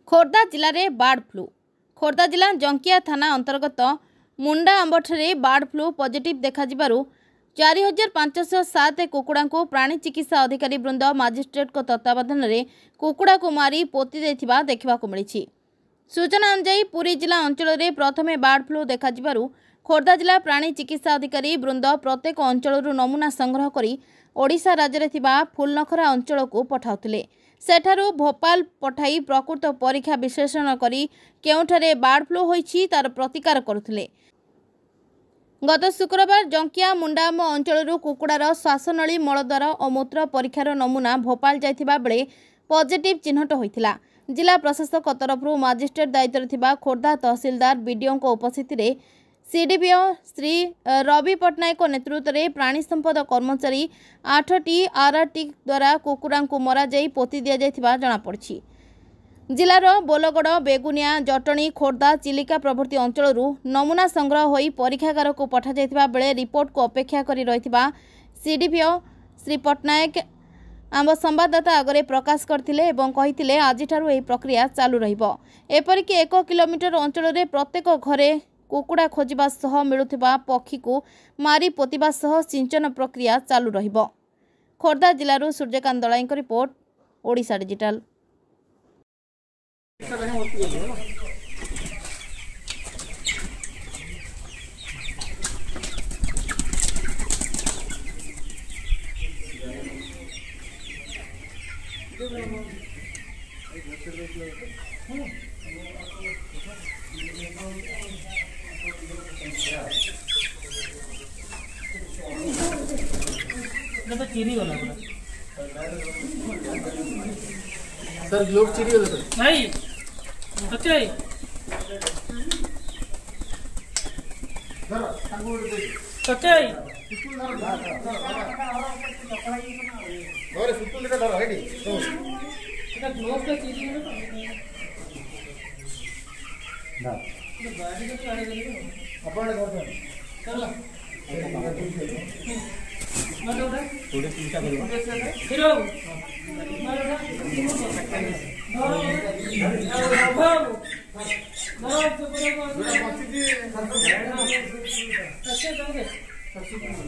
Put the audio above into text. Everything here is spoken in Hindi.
खोर्धा जिले में बार्ड फ्लू। खोर्धा जिला जंकिया थाना अंतर्गत मुंडा आंबठे बार्ड फ्लू पॉजिटिव देखा 4507 कुकुड़ा को प्राणी चिकित्सा अधिकारी वृंद मजिस्ट्रेट तत्वावधान में कुकुड़ा को मारी पोती देखा मिली। सूचना अनुसार पुरी जिला अंचल में प्रथमे बार्ड फ्लू देखा खोर्धा जिला प्राणी चिकित्सा अधिकारी वृंद प्रत्येक अंचल नमूना संग्रह कर ओडिशा राज्य में फुलनखरा अंचल को पठाउथिले। सेठारु भोपाल पठाई प्रकृत परीक्षा विश्लेषण करी केउठारे बार्ड फ्लू होईछि तार प्रतिकार करुथिले। गत शुक्रवार जंकिया मुंडाम अंचल कुकुड़ार श्वासनली मलद्वार और मूत्र परीक्षार नमूना भोपाल जाइथिबा बेले पॉजिटिव चिन्हट होइथिला। जिला प्रशासक तरफ मजिस्ट्रेट दायित्व थिबा खोर्धा तहसीलदार बीडीओ उपस्थित में सीडीपीओ श्री रवि पट्टनायक नेतृत्व में प्राणी संपद कर्मचारी 8टी आरटी द्वारा कुकुड़ा को मरा जाई पोती दिया जाइथिबा जଣାपड़ी। जिलार बोलगड़, बेगुनिया, जटणी, खोर्धा, चिलिका प्रभृति अंचल नमूना संग्रह होई परीक्षागार को पठा जाइथिबा बेले रिपोर्ट को अपेक्षा करी रहिथिबा सीडीपीओ श्री पट्टनायक आम संवाददाता आगे प्रकाश करथिले एवं कहिथिले आजिठारु एही प्रक्रिया चालू रहिबो। एपरिक 1 किलोमीटर अंचल में प्रत्येक घरे कुकुड़ा खोजिबा सह मिलुथिबा पक्षी को मारी पोतिबा सह सिंचन प्रक्रिया चालू रहिबो। खोर्धा जिलारू सूर्यकांत दलाई को रिपोर्ट, ओडिशा डिजिटल। तो चिरी गला सर, ग्लोब चिरी गला सर नहीं अच्छा है अच्छा है और सुतुल का धर है नी এটা গ্লোব का चिरी है ना तो गाड़ी को आने दे अपन घर चल थोड़े चिंता करो फिर अच्छा